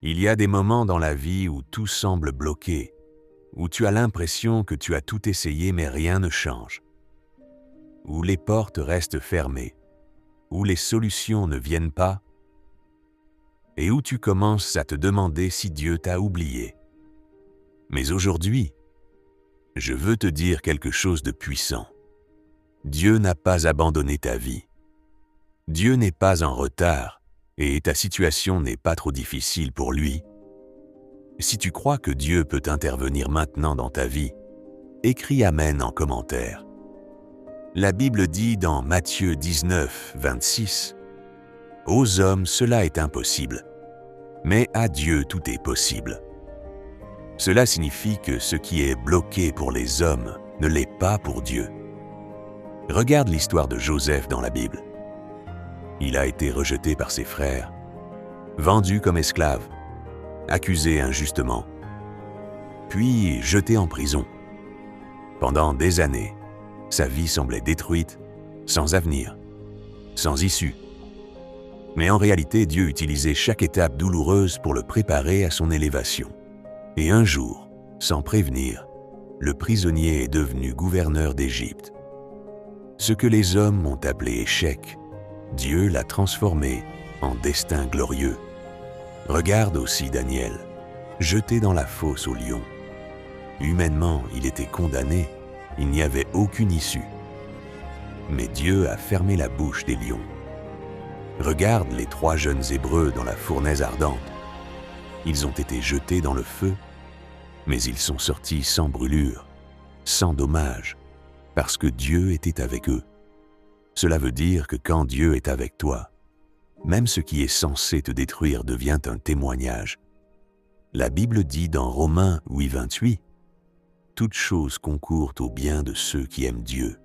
Il y a des moments dans la vie où tout semble bloqué, où tu as l'impression que tu as tout essayé mais rien ne change, où les portes restent fermées, où les solutions ne viennent pas et où tu commences à te demander si Dieu t'a oublié. Mais aujourd'hui, je veux te dire quelque chose de puissant. Dieu n'a pas abandonné ta vie. Dieu n'est pas en retard et ta situation n'est pas trop difficile pour lui. Si tu crois que Dieu peut intervenir maintenant dans ta vie, écris Amen en commentaire. La Bible dit dans Matthieu 19, 26, « Aux hommes cela est impossible, mais à Dieu tout est possible. » Cela signifie que ce qui est bloqué pour les hommes ne l'est pas pour Dieu. Regarde l'histoire de Joseph dans la Bible. Il a été rejeté par ses frères, vendu comme esclave, accusé injustement, puis jeté en prison. Pendant des années, sa vie semblait détruite, sans avenir, sans issue. Mais en réalité, Dieu utilisait chaque étape douloureuse pour le préparer à son élévation. Et un jour, sans prévenir, le prisonnier est devenu gouverneur d'Égypte. Ce que les hommes ont appelé échec, Dieu l'a transformé en destin glorieux. Regarde aussi Daniel, jeté dans la fosse aux lions. Humainement, il était condamné, il n'y avait aucune issue. Mais Dieu a fermé la bouche des lions. Regarde les 3 jeunes Hébreux dans la fournaise ardente. Ils ont été jetés dans le feu, mais ils sont sortis sans brûlure, sans dommage, parce que Dieu était avec eux. Cela veut dire que quand Dieu est avec toi, même ce qui est censé te détruire devient un témoignage. La Bible dit dans Romains 8, 28, « Toutes choses concourent au bien de ceux qui aiment Dieu. »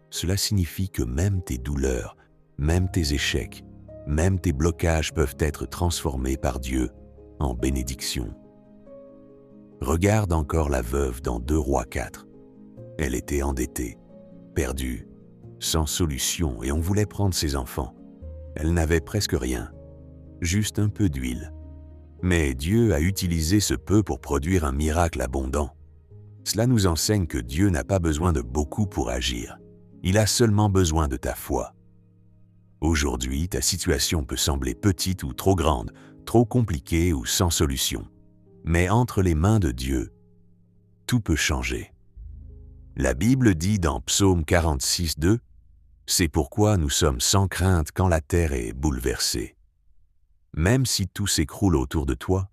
Cela signifie que même tes douleurs, même tes échecs, même tes blocages peuvent être transformés par Dieu en bénédiction. Regarde encore la veuve dans 2 Rois 4. Elle était endettée, perdue, sans solution et on voulait prendre ses enfants. Elle n'avait presque rien, juste un peu d'huile. Mais Dieu a utilisé ce peu pour produire un miracle abondant. Cela nous enseigne que Dieu n'a pas besoin de beaucoup pour agir. Il a seulement besoin de ta foi. Aujourd'hui, ta situation peut sembler petite ou trop grande, trop compliquée ou sans solution. Mais entre les mains de Dieu, tout peut changer. La Bible dit dans Psaume 46, 2, « C'est pourquoi nous sommes sans crainte quand la terre est bouleversée. » Même si tout s'écroule autour de toi,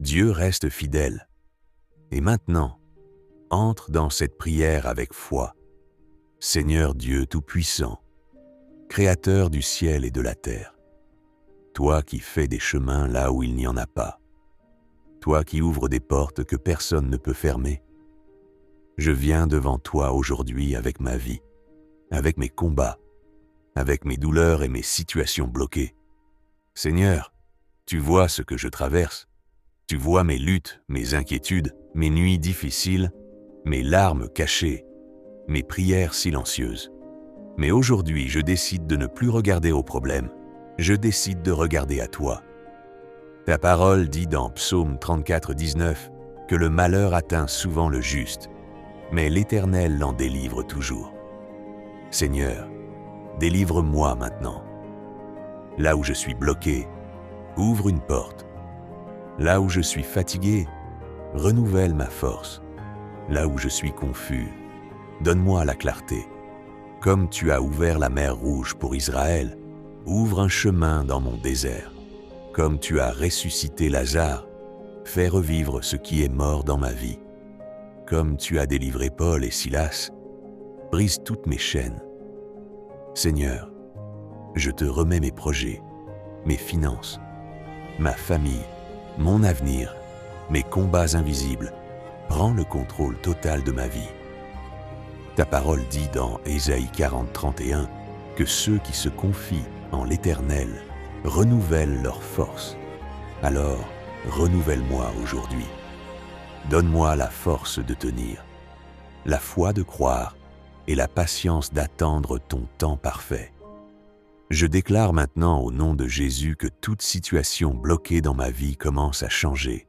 Dieu reste fidèle. Et maintenant, entre dans cette prière avec foi. Seigneur Dieu Tout-Puissant, Créateur du ciel et de la terre, toi qui fais des chemins là où il n'y en a pas, toi qui ouvres des portes que personne ne peut fermer, je viens devant toi aujourd'hui avec ma vie, avec mes combats, avec mes douleurs et mes situations bloquées. Seigneur, tu vois ce que je traverse, tu vois mes luttes, mes inquiétudes, mes nuits difficiles, mes larmes cachées, mes prières silencieuses. Mais aujourd'hui, je décide de ne plus regarder aux problèmes, je décide de regarder à toi. Ta parole dit dans Psaume 34, 19 que le malheur atteint souvent le juste, mais l'Éternel l'en délivre toujours. Seigneur, délivre-moi maintenant. Là où je suis bloqué, ouvre une porte. Là où je suis fatigué, renouvelle ma force. Là où je suis confus, donne-moi la clarté. Comme tu as ouvert la mer Rouge pour Israël, ouvre un chemin dans mon désert. Comme tu as ressuscité Lazare, fais revivre ce qui est mort dans ma vie. Comme tu as délivré Paul et Silas, brise toutes mes chaînes. Seigneur, je te remets mes projets, mes finances, ma famille, mon avenir, mes combats invisibles. Prends le contrôle total de ma vie. Ta parole dit dans Ésaïe 40, 31 que ceux qui se confient en l'Éternel renouvellent leur force. Alors, renouvelle-moi aujourd'hui. Donne-moi la force de tenir, la foi de croire et la patience d'attendre ton temps parfait. Je déclare maintenant au nom de Jésus que toute situation bloquée dans ma vie commence à changer,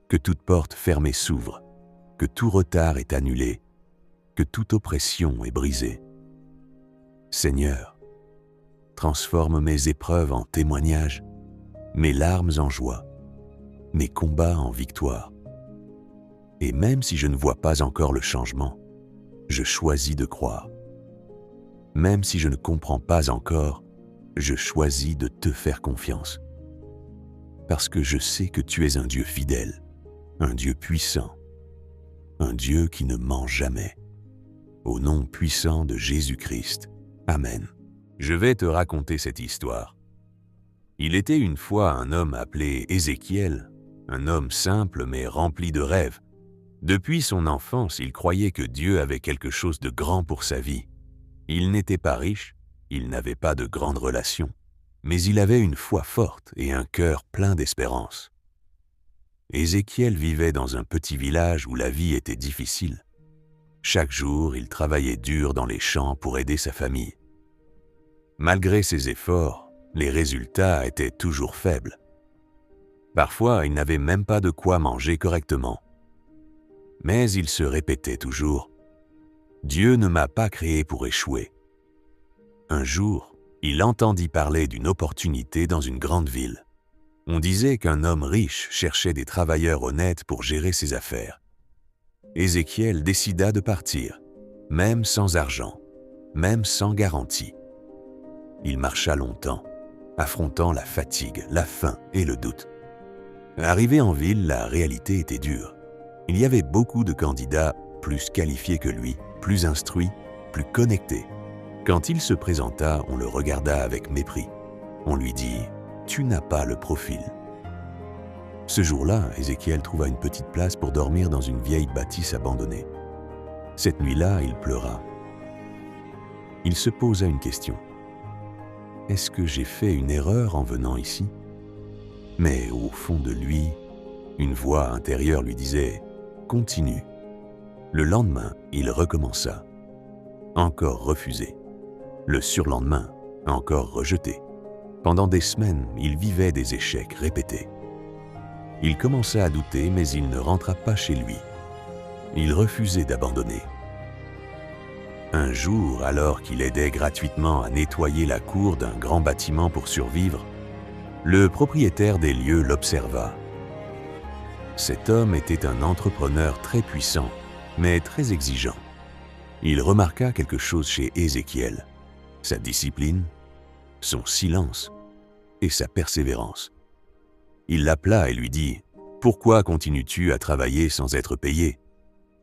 que toute porte fermée s'ouvre, que tout retard est annulé, que toute oppression est brisée. Seigneur, transforme mes épreuves en témoignages, mes larmes en joie, mes combats en victoire. Et même si je ne vois pas encore le changement, je choisis de croire. Même si je ne comprends pas encore, je choisis de te faire confiance. Parce que je sais que tu es un Dieu fidèle, un Dieu puissant, un Dieu qui ne ment jamais. Au nom puissant de Jésus-Christ. Amen. Je vais te raconter cette histoire. Il était une fois un homme appelé Ézéchiel, un homme simple mais rempli de rêves. Depuis son enfance, il croyait que Dieu avait quelque chose de grand pour sa vie. Il n'était pas riche, il n'avait pas de grandes relations, mais il avait une foi forte et un cœur plein d'espérance. Ézéchiel vivait dans un petit village où la vie était difficile. Chaque jour, il travaillait dur dans les champs pour aider sa famille. Malgré ses efforts, les résultats étaient toujours faibles. Parfois, il n'avait même pas de quoi manger correctement. Mais il se répétait toujours « Dieu ne m'a pas créé pour échouer ». Un jour, il entendit parler d'une opportunité dans une grande ville. On disait qu'un homme riche cherchait des travailleurs honnêtes pour gérer ses affaires. Ézéchiel décida de partir, même sans argent, même sans garantie. Il marcha longtemps, affrontant la fatigue, la faim et le doute. Arrivé en ville, la réalité était dure. Il y avait beaucoup de candidats plus qualifiés que lui, plus instruits, plus connectés. Quand il se présenta, on le regarda avec mépris. On lui dit « Tu n'as pas le profil ». Ce jour-là, Ézéchiel trouva une petite place pour dormir dans une vieille bâtisse abandonnée. Cette nuit-là, il pleura. Il se posa une question. « Est-ce que j'ai fait une erreur en venant ici ?» Mais au fond de lui, une voix intérieure lui disait « Continue ». Le lendemain, il recommença. Encore refusé. Le surlendemain, encore rejeté. Pendant des semaines, il vivait des échecs répétés. Il commença à douter, mais il ne rentra pas chez lui. Il refusait d'abandonner. Un jour, alors qu'il aidait gratuitement à nettoyer la cour d'un grand bâtiment pour survivre, le propriétaire des lieux l'observa. Cet homme était un entrepreneur très puissant, mais très exigeant. Il remarqua quelque chose chez Ézéchiel, sa discipline, son silence et sa persévérance. Il l'appela et lui dit « Pourquoi continues-tu à travailler sans être payé ?»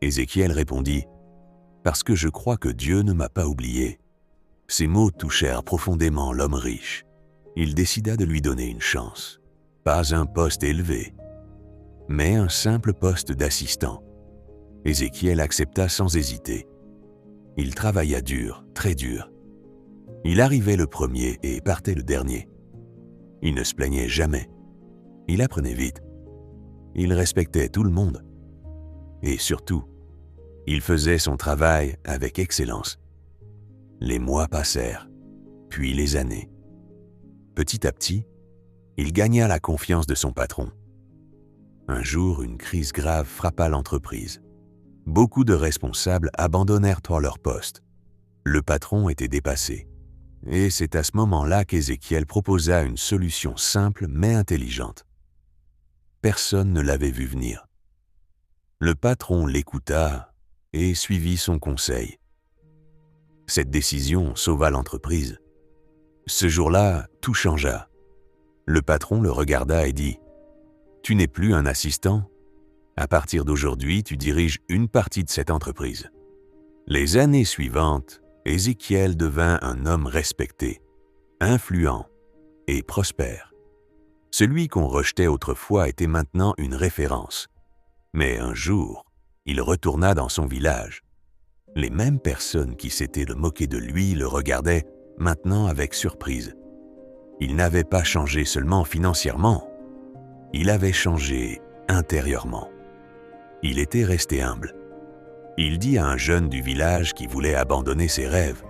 Ézéchiel répondit « Parce que je crois que Dieu ne m'a pas oublié. » Ces mots touchèrent profondément l'homme riche. Il décida de lui donner une chance. Pas un poste élevé, mais un simple poste d'assistant. Ézéchiel accepta sans hésiter. Il travailla dur, très dur. Il arrivait le premier et partait le dernier. Il ne se plaignait jamais. Il apprenait vite. Il respectait tout le monde. Et surtout, il faisait son travail avec excellence. Les mois passèrent, puis les années. Petit à petit, il gagna la confiance de son patron. Un jour, une crise grave frappa l'entreprise. Beaucoup de responsables abandonnèrent leur poste. Le patron était dépassé. Et c'est à ce moment-là qu'Ézéchiel proposa une solution simple mais intelligente. Personne ne l'avait vu venir. Le patron l'écouta et suivit son conseil. Cette décision sauva l'entreprise. Ce jour-là, tout changea. Le patron le regarda et dit « Tu n'es plus un assistant. À partir d'aujourd'hui, tu diriges une partie de cette entreprise. » Les années suivantes, Ézéchiel devint un homme respecté, influent et prospère. Celui qu'on rejetait autrefois était maintenant une référence. Mais un jour, il retourna dans son village. Les mêmes personnes qui s'étaient moquées de lui le regardaient maintenant avec surprise. Il n'avait pas changé seulement financièrement, il avait changé intérieurement. Il était resté humble. Il dit à un jeune du village qui voulait abandonner ses rêves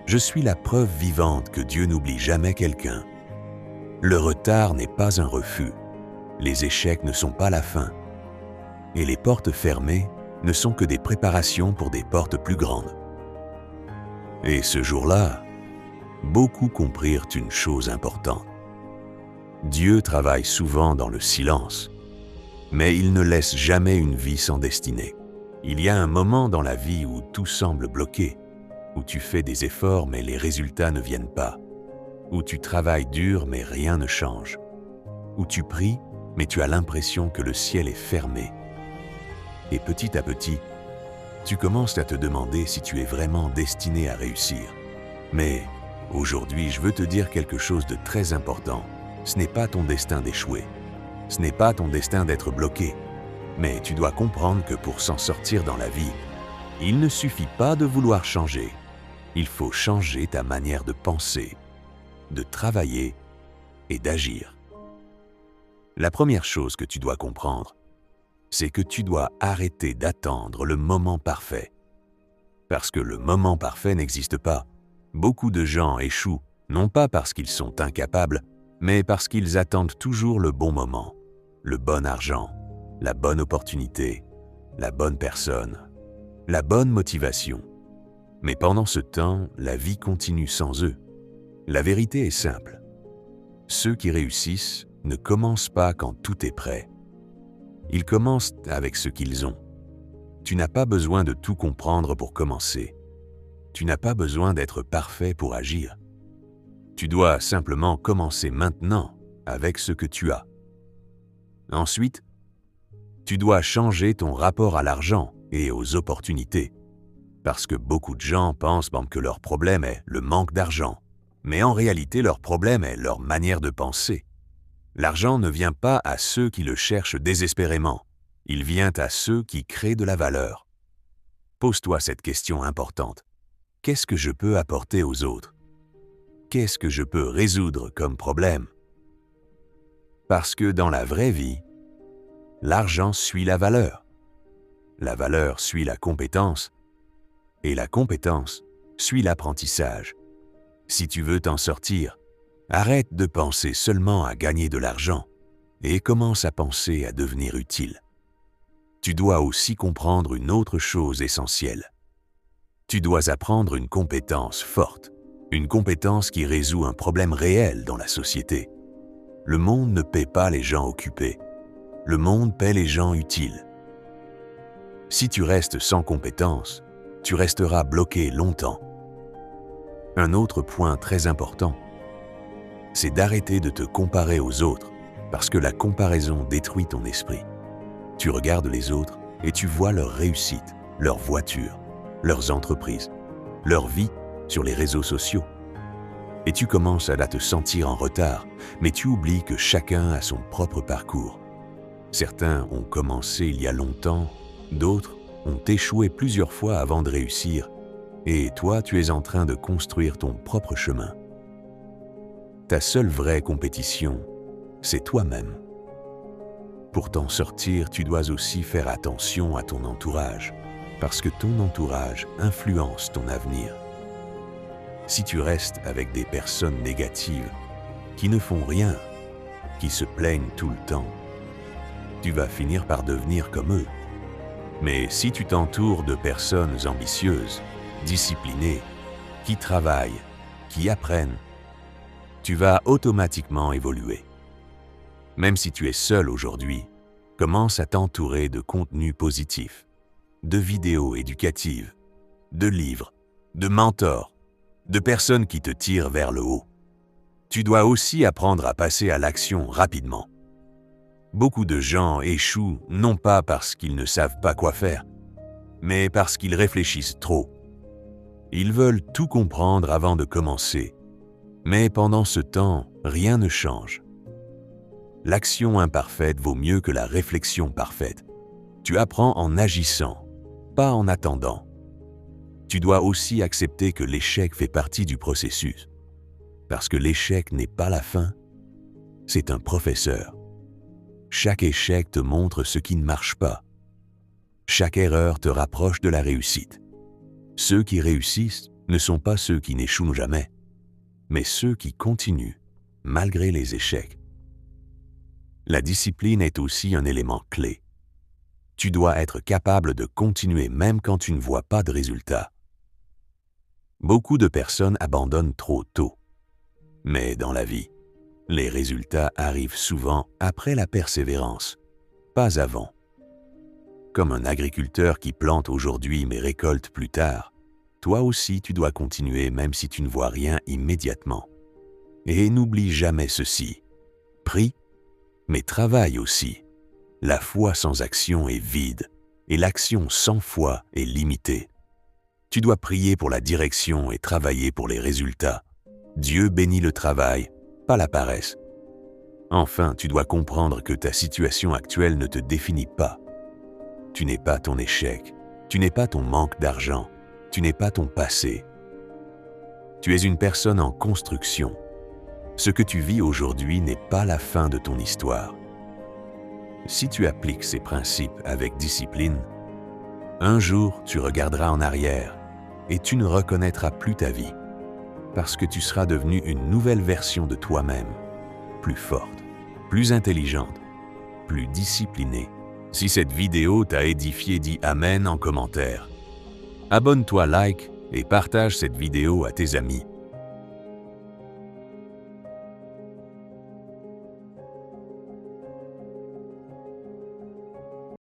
Je suis la preuve vivante que Dieu n'oublie jamais quelqu'un. Le retard n'est pas un refus. Les échecs ne sont pas la fin. Et les portes fermées ne sont que des préparations pour des portes plus grandes. Et ce jour-là, beaucoup comprirent une chose importante. Dieu travaille souvent dans le silence, mais il ne laisse jamais une vie sans destinée. Il y a un moment dans la vie où tout semble bloqué, où tu fais des efforts mais les résultats ne viennent pas, où tu travailles dur mais rien ne change, où tu pries mais tu as l'impression que le ciel est fermé. Et petit à petit, tu commences à te demander si tu es vraiment destiné à réussir. Mais aujourd'hui, je veux te dire quelque chose de très important. Ce n'est pas ton destin d'échouer. Ce n'est pas ton destin d'être bloqué. Mais tu dois comprendre que pour s'en sortir dans la vie, il ne suffit pas de vouloir changer. Il faut changer ta manière de penser, de travailler et d'agir. La première chose que tu dois comprendre, c'est que tu dois arrêter d'attendre le moment parfait. Parce que le moment parfait n'existe pas. Beaucoup de gens échouent, non pas parce qu'ils sont incapables, mais parce qu'ils attendent toujours le bon moment, le bon argent, la bonne opportunité, la bonne personne, la bonne motivation. Mais pendant ce temps, la vie continue sans eux. La vérité est simple. Ceux qui réussissent ne commencent pas quand tout est prêt. Ils commencent avec ce qu'ils ont. Tu n'as pas besoin de tout comprendre pour commencer. Tu n'as pas besoin d'être parfait pour agir. Tu dois simplement commencer maintenant avec ce que tu as. Ensuite, tu dois changer ton rapport à l'argent et aux opportunités. Parce que beaucoup de gens pensent que leur problème est le manque d'argent. Mais en réalité, leur problème est leur manière de penser. L'argent ne vient pas à ceux qui le cherchent désespérément. Il vient à ceux qui créent de la valeur. Pose-toi cette question importante. Qu'est-ce que je peux apporter aux autres? Qu'est-ce que je peux résoudre comme problème? Parce que dans la vraie vie, l'argent suit la valeur suit la compétence, et la compétence suit l'apprentissage. Si tu veux t'en sortir, arrête de penser seulement à gagner de l'argent et commence à penser à devenir utile. Tu dois aussi comprendre une autre chose essentielle. Tu dois apprendre une compétence forte, une compétence qui résout un problème réel dans la société. Le monde ne paie pas les gens occupés. Le monde paie les gens utiles. Si tu restes sans compétence, tu resteras bloqué longtemps. Un autre point très important, c'est d'arrêter de te comparer aux autres, parce que la comparaison détruit ton esprit. Tu regardes les autres et tu vois leur réussite, leurs voitures, leurs entreprises, leur vie sur les réseaux sociaux. Et tu commences à te sentir en retard, mais tu oublies que chacun a son propre parcours. Certains ont commencé il y a longtemps, d'autres ont échoué plusieurs fois avant de réussir, et toi, tu es en train de construire ton propre chemin. Ta seule vraie compétition, c'est toi-même. Pour t'en sortir, tu dois aussi faire attention à ton entourage, parce que ton entourage influence ton avenir. Si tu restes avec des personnes négatives, qui ne font rien, qui se plaignent tout le temps, tu vas finir par devenir comme eux. Mais si tu t'entoures de personnes ambitieuses, disciplinées, qui travaillent, qui apprennent, tu vas automatiquement évoluer. Même si tu es seul aujourd'hui, commence à t'entourer de contenus positifs, de vidéos éducatives, de livres, de mentors, de personnes qui te tirent vers le haut. Tu dois aussi apprendre à passer à l'action rapidement. Beaucoup de gens échouent non pas parce qu'ils ne savent pas quoi faire, mais parce qu'ils réfléchissent trop. Ils veulent tout comprendre avant de commencer, mais pendant ce temps, rien ne change. L'action imparfaite vaut mieux que la réflexion parfaite. Tu apprends en agissant, pas en attendant. Tu dois aussi accepter que l'échec fait partie du processus, parce que l'échec n'est pas la fin, c'est un professeur. Chaque échec te montre ce qui ne marche pas. Chaque erreur te rapproche de la réussite. Ceux qui réussissent ne sont pas ceux qui n'échouent jamais, mais ceux qui continuent malgré les échecs. La discipline est aussi un élément clé. Tu dois être capable de continuer même quand tu ne vois pas de résultats. Beaucoup de personnes abandonnent trop tôt. Mais dans la vie, les résultats arrivent souvent après la persévérance, pas avant. Comme un agriculteur qui plante aujourd'hui mais récolte plus tard, toi aussi tu dois continuer même si tu ne vois rien immédiatement. Et n'oublie jamais ceci, prie, mais travaille aussi. La foi sans action est vide, et l'action sans foi est limitée. Tu dois prier pour la direction et travailler pour les résultats. Dieu bénit le travail, pas la paresse. Enfin, tu dois comprendre que ta situation actuelle ne te définit pas. Tu n'es pas ton échec, tu n'es pas ton manque d'argent, tu n'es pas ton passé. Tu es une personne en construction. Ce que tu vis aujourd'hui n'est pas la fin de ton histoire. Si tu appliques ces principes avec discipline, un jour tu regarderas en arrière et tu ne reconnaîtras plus ta vie, parce que tu seras devenu une nouvelle version de toi-même, plus forte, plus intelligente, plus disciplinée. Si cette vidéo t'a édifié, dis Amen en commentaire. Abonne-toi, like et partage cette vidéo à tes amis.